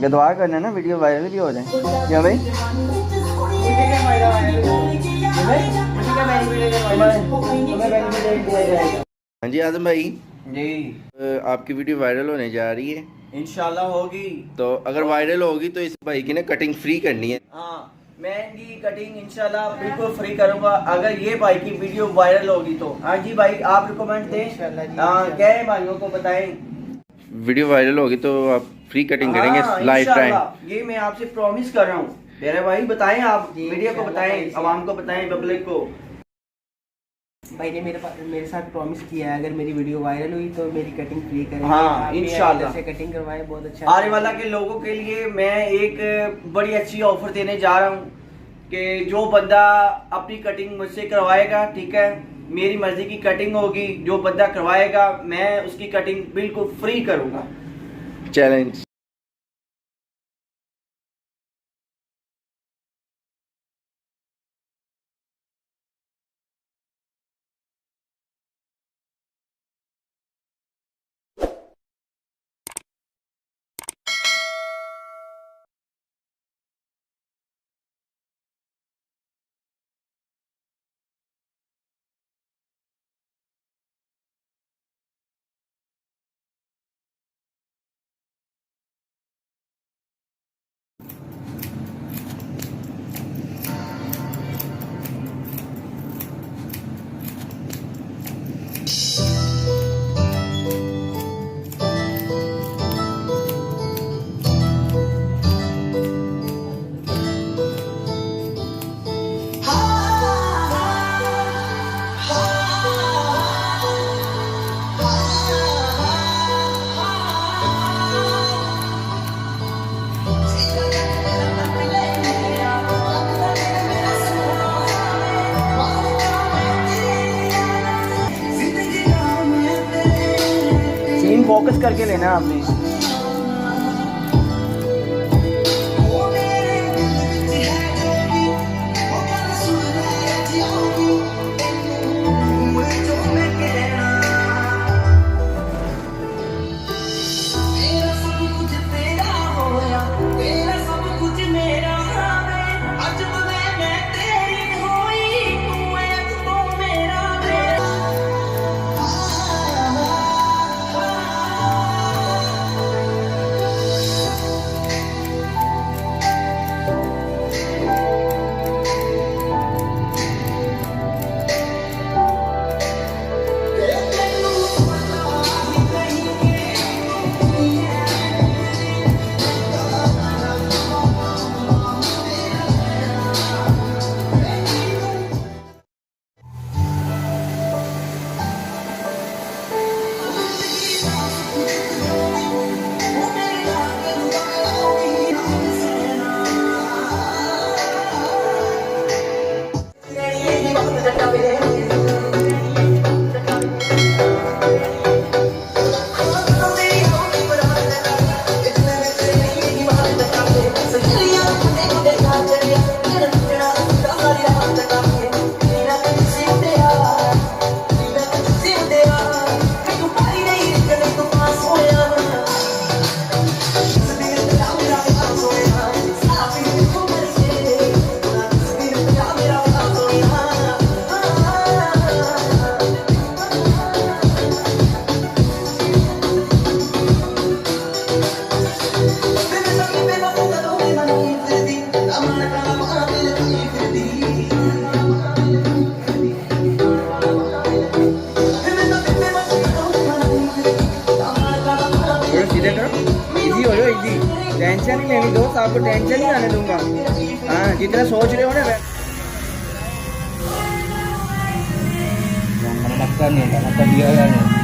दुआ करना ना वीडियो वायरल भी हो जाए। क्या भाई? हाँ जी आजम भाई जी, आपकी वीडियो वायरल होने जा रही है। इंशाल्लाह होगी। तो अगर वायरल होगी तो इस भाई की ना कटिंग फ्री करनी है। हाँ, मैं इनकी कटिंग इंशाल्लाह बिल्कुल फ्री करूंगा अगर ये भाई की वीडियो वायरल होगी तो। हाँ जी भाई, आप रिकमेंड दें। हाँ, क्या भाइयों को बताएं। वीडियो वायरल होगी तो आप फ्री कटिंग करेंगे लाइफ टाइम। ये मैं आपसे प्रॉमिस कर रहा हूँ। मेरे भाई बताएं, आप मीडिया को बताएं, आवाम को बताएं, पब्लिक को। भाई ने मेरे साथ प्रॉमिस किया है अगर मेरी वीडियो वायरल हुई तो मेरी कटिंग फ्री करेंगे। हाँ इंशाल्लाह से कटिंग करवाएं, बहुत अच्छा। आने वाला के लोगों के लिए मैं एक बड़ी अच्छी ऑफर देने जा रहा हूँ कि जो बंदा अपनी कटिंग मुझसे करवाएगा, ठीक है, मेरी मर्जी की कटिंग होगी, जो बंदा करवाएगा मैं उसकी कटिंग बिल्कुल फ्री करूँगा। चैलेंज। सीन फोकस करके लेना आपने। इजी हो जाओ, इजी। टेंशन ही लेनी दोस्त, आपको टेंशन ही आने दूंगा। हाँ, जितना सोच रहे हो ना नहीं